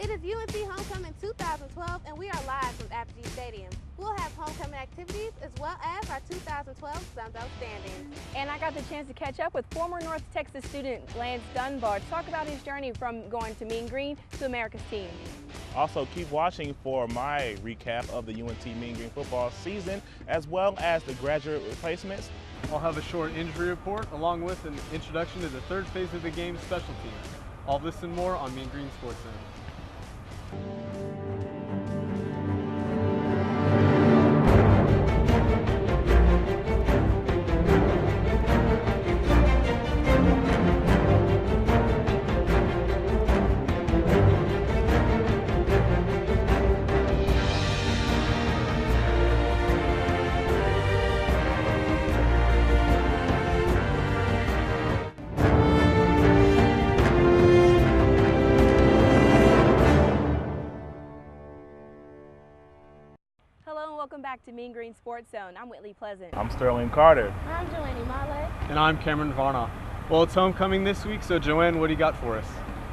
It is UNC Homecoming 2012, and we are live from Apogee Stadium. We'll have homecoming activities as well as our 2012 Sun Belt standings. And I got the chance to catch up with former North Texas student Lance Dunbar to talk about his journey from going to Mean Green to America's team. Also, keep watching for my recap of the UNT Mean Green football season, as well as the graduate replacements. I'll have a short injury report along with an introduction to the third phase of the game's special teams. All this and more on Mean Green SprortsZone. Welcome back to Mean Green Sports Zone. I'm Whitley Pleasant. I'm Sterling Carter. I'm Joanne Male. And I'm Cameron Varnoff. Well, it's homecoming this week, so Joanne, what do you got for us?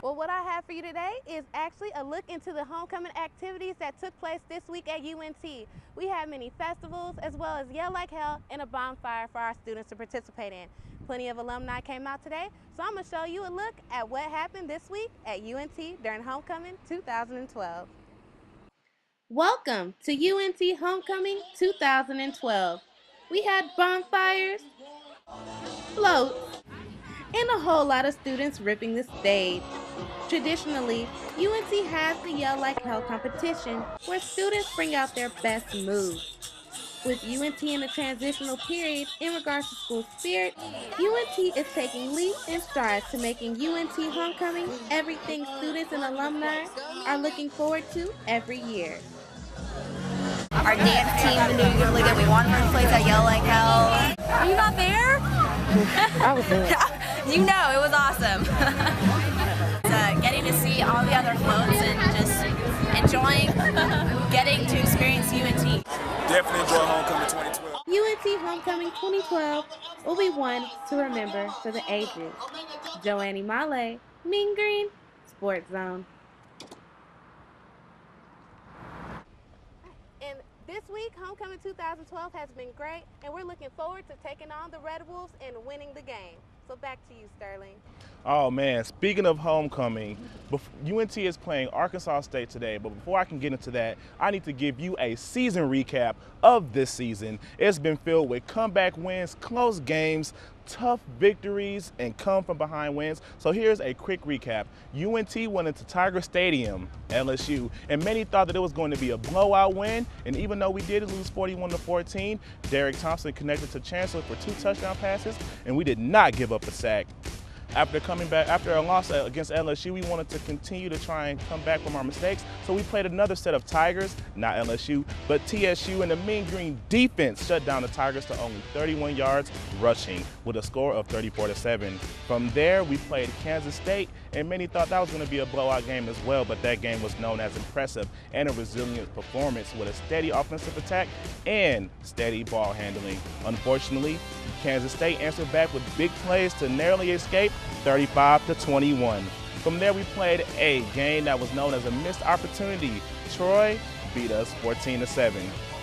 Well, what I have for you today is actually a look into the homecoming activities that took place this week at UNT. We had many festivals as well as Yell Like Hell and a bonfire for our students to participate in. Plenty of alumni came out today, so I'm going to show you a look at what happened this week at UNT during Homecoming 2012. Welcome to UNT Homecoming 2012. We had bonfires, floats, and a whole lot of students ripping the stage. Traditionally, UNT has the Yell Like Hell competition where students bring out their best moves. With UNT in a transitional period in regards to school spirit, UNT is taking leaps and strides to making UNT Homecoming everything students and alumni are looking forward to every year. Our dance team been doing really good. We won first place at Yell Like Hell. Are you not there? I was there. You know, it was awesome. Getting to see all the other floats and just enjoying getting to experience UNT. Definitely enjoy Homecoming 2012. UNT Homecoming 2012 will be one to remember for the ages. Joanne Male, Mean Green, Sports Zone. And this week, Homecoming 2012 has been great, and we're looking forward to taking on the Red Wolves and winning the game. So back to you, Sterling. Oh man, speaking of homecoming, UNT is playing Arkansas State today, but before I can get into that, I need to give you a season recap of this season. It's been filled with comeback wins, close games, tough victories, and come from behind wins. So here's a quick recap. UNT went into Tiger Stadium, LSU, and many thought that it was going to be a blowout win. And even though we did lose 41-14, Derek Thompson connected to Chancellor for 2 touchdown passes, and we did not give up a sack. After coming back, after a loss against LSU, we wanted to continue to try and come back from our mistakes. So we played another set of Tigers, not LSU, but TSU, and the Mean Green defense shut down the Tigers to only 31 yards rushing with a score of 34-7. From there, we played Kansas State, and many thought that was going to be a blowout game as well, but that game was known as impressive and a resilient performance with a steady offensive attack and steady ball handling. Unfortunately, Kansas State answered back with big plays to narrowly escape 35-21. From there, we played a game that was known as a missed opportunity. Troy beat us 14-7.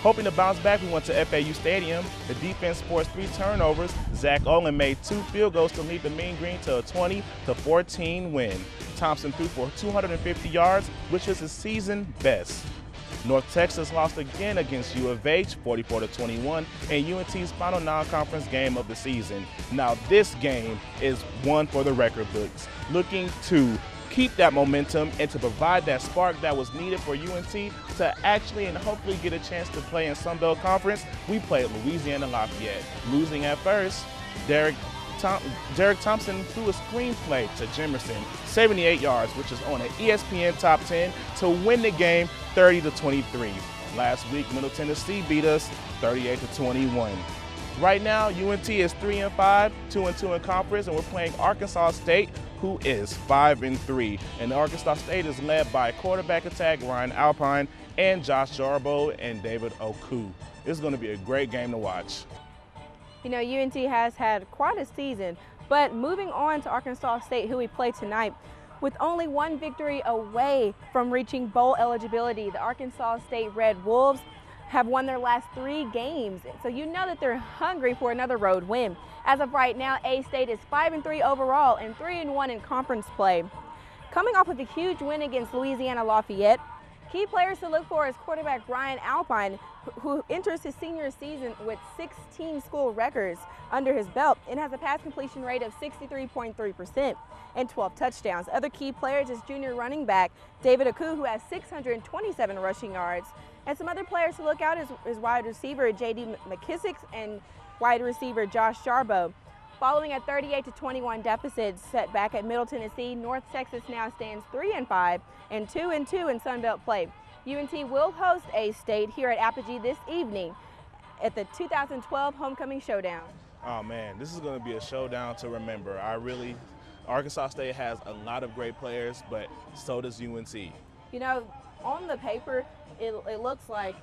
Hoping to bounce back, we went to FAU Stadium. The defense forced 3 turnovers. Zach Olin made 2 field goals to lead the Mean Green to a 20-14 win. Thompson threw for 250 yards, which is his season best. North Texas lost again against U of H, 44-21, in UNT's final non-conference game of the season. Now this game is one for the record books, looking to keep that momentum and to provide that spark that was needed for UNT to actually and hopefully get a chance to play in Sun Belt Conference. We played Louisiana Lafayette. Losing at first, Derek Thompson threw a screenplay to Jimerson, 78 yards, which is on an ESPN Top 10 to win the game 30-23. Last week, Middle Tennessee beat us 38-21. Right now, UNT is 3-5, 2-2 in conference, and we're playing Arkansas State, who is 5-3. And Arkansas State is led by quarterback attack Ryan Alpine and Josh Jarbo and David Oku. This is going to be a great game to watch. You know, UNT has had quite a season, but moving on to Arkansas State, who we play tonight, With only one victory away from reaching bowl eligibility, the Arkansas State Red Wolves have won their last 3 games. So you know that they're hungry for another road win. As of right now, A-State is 5-3 overall and 3-1 in conference play. Coming off with a huge win against Louisiana Lafayette, key players to look for is quarterback Ryan Alpine, who enters his senior season with 16 school records under his belt and has a pass completion rate of 63.3% and 12 touchdowns. Other key players is junior running back David Aku, who has 627 rushing yards. And some other players to look out is wide receiver J.D. McKissick and wide receiver Josh Jarbo. Following a 38-21 deficit set back at Middle Tennessee, North Texas now stands 3-5 and 2-2 in Sun Belt play. UNT will host A-State here at Apogee this evening at the 2012 Homecoming Showdown. Oh man, this is going to be a showdown to remember. Arkansas State has a lot of great players, but so does UNT. You know, on the paper, it looks like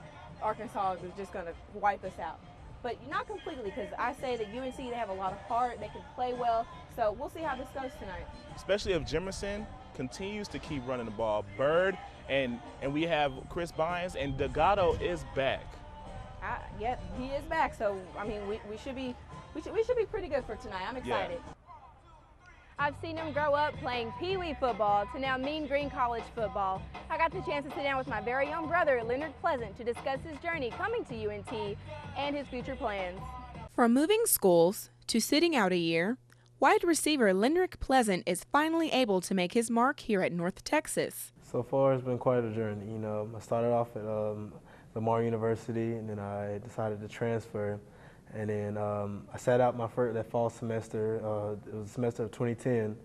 Arkansas is just going to wipe us out. But not completely, because I say that UNC, they have a lot of heart, they can play well, so we'll see how this goes tonight. Especially if Jimerson continues to keep running the ball. Bird and we have Chris Bynes, and Delgado is back. Yeah, he is back, so I mean we should be pretty good for tonight. I'm excited. Yeah. I've seen him grow up playing Pee Wee football to now Mean Green College football. I got the chance to sit down with my very own brother, Leonard Pleasant, to discuss his journey coming to UNT and his future plans. From moving schools to sitting out a year, wide receiver Leonard Pleasant is finally able to make his mark here at North Texas. So far, it's been quite a journey. You know, I started off at Lamar University, and then I decided to transfer. And then I sat out that fall semester. It was the semester of 2010,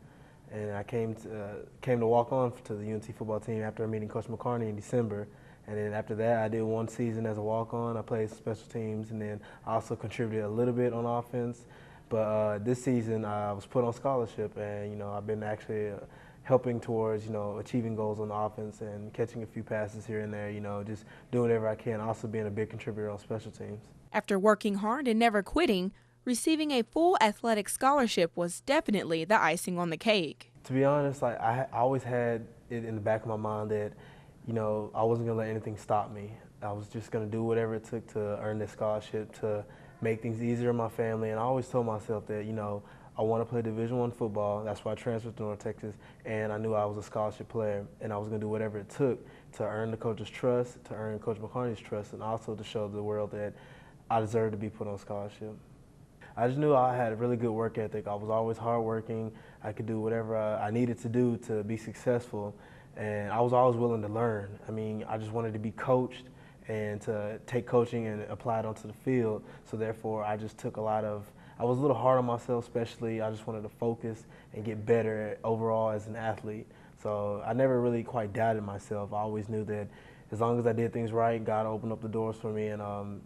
and I came to walk on to the UNT football team after meeting Coach McCarney in December. And then after that, I did 1 season as a walk-on. I played special teams, and then I also contributed a little bit on offense. But this season, I was put on scholarship, and you know, I've been actually helping towards achieving goals on the offense and catching a few passes here and there. You know, just doing whatever I can. Also being a big contributor on special teams. After working hard and never quitting, receiving a full athletic scholarship was definitely the icing on the cake. To be honest, like I always had it in the back of my mind that, you know, I wasn't going to let anything stop me. I was just going to do whatever it took to earn this scholarship, to make things easier on my family. And I always told myself that, you know, I want to play Division I football. That's why I transferred to North Texas. And I knew I was a scholarship player, and I was going to do whatever it took to earn the coach's trust, to earn Coach McCarney's trust, and also to show the world that I deserved to be put on scholarship. I just knew I had a really good work ethic. I was always hardworking. I could do whatever I needed to do to be successful, and I was always willing to learn. I mean, I just wanted to be coached and to take coaching and apply it onto the field. So therefore, I just took I was a little hard on myself, especially. I just wanted to focus and get better overall as an athlete. So I never really quite doubted myself. I always knew that as long as I did things right, God opened up the doors for me, and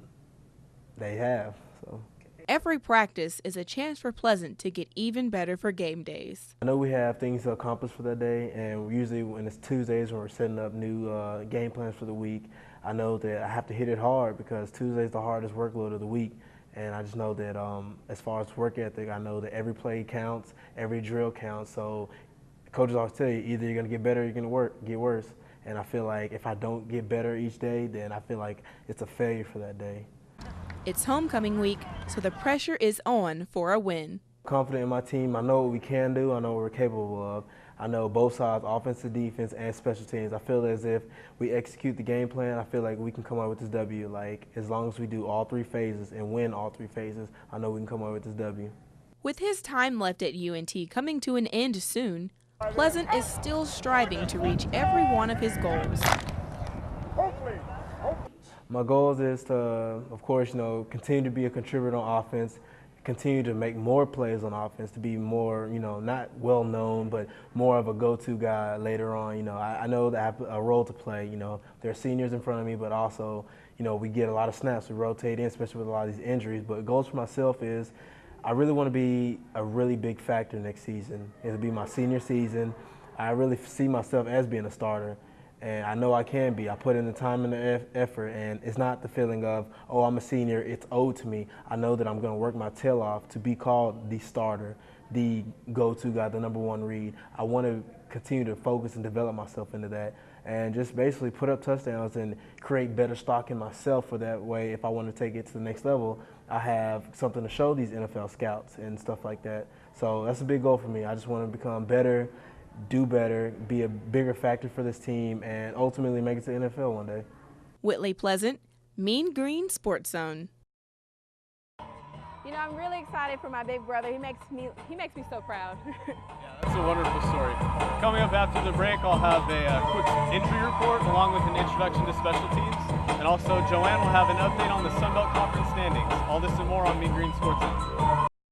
they have. So. Every practice is a chance for Pleasant to get even better for game days. I know we have things to accomplish for that day, and usually when it's Tuesdays when we're setting up new game plans for the week, I know that I have to hit it hard because Tuesday's the hardest workload of the week. And I just know that as far as work ethic, I know that every play counts, every drill counts. So coaches always tell you, either you're going to get better or you're going to get worse. And I feel like if I don't get better each day, then I feel like it's a failure for that day. It's homecoming week, so the pressure is on for a win. Confident in my team. I know what we can do. I know what we're capable of. I know both sides, offensive, defense, and special teams. I feel as if we execute the game plan, I feel like we can come out with this W. Like, as long as we do all 3 phases and win all 3 phases, I know we can come out with this W. With his time left at UNT coming to an end soon, Pleasant is still striving to reach every one of his goals. My goals is to, of course, continue to be a contributor on offense, continue to make more plays on offense, to be more, not well known, but more of a go-to guy later on. I know that I have a role to play. There are seniors in front of me, but also, we get a lot of snaps. We rotate in, especially with a lot of these injuries. But goals for myself is I really want to be a really big factor next season. It'll be my senior season. I really see myself as being a starter. And I know I can be. I put in the time and the effort, and it's not the feeling of, oh, I'm a senior, it's owed to me. I know that I'm going to work my tail off to be called the starter, the go-to guy, the #1 read. I want to continue to focus and develop myself into that, and just basically put up touchdowns and create better stock in myself, for that way if I want to take it to the next level, I have something to show these NFL scouts and stuff like that. So that's a big goal for me. I just want to become better, do better, be a bigger factor for this team, and ultimately make it to the NFL one day. Whitley Pleasant, Mean Green Sports Zone. You know, I'm really excited for my big brother. He makes me so proud. That's a wonderful story. Coming up after the break, I'll have a quick injury report along with an introduction to special teams. And also, Joanne will have an update on the Sun Belt Conference standings. All this and more on Mean Green Sports Zone.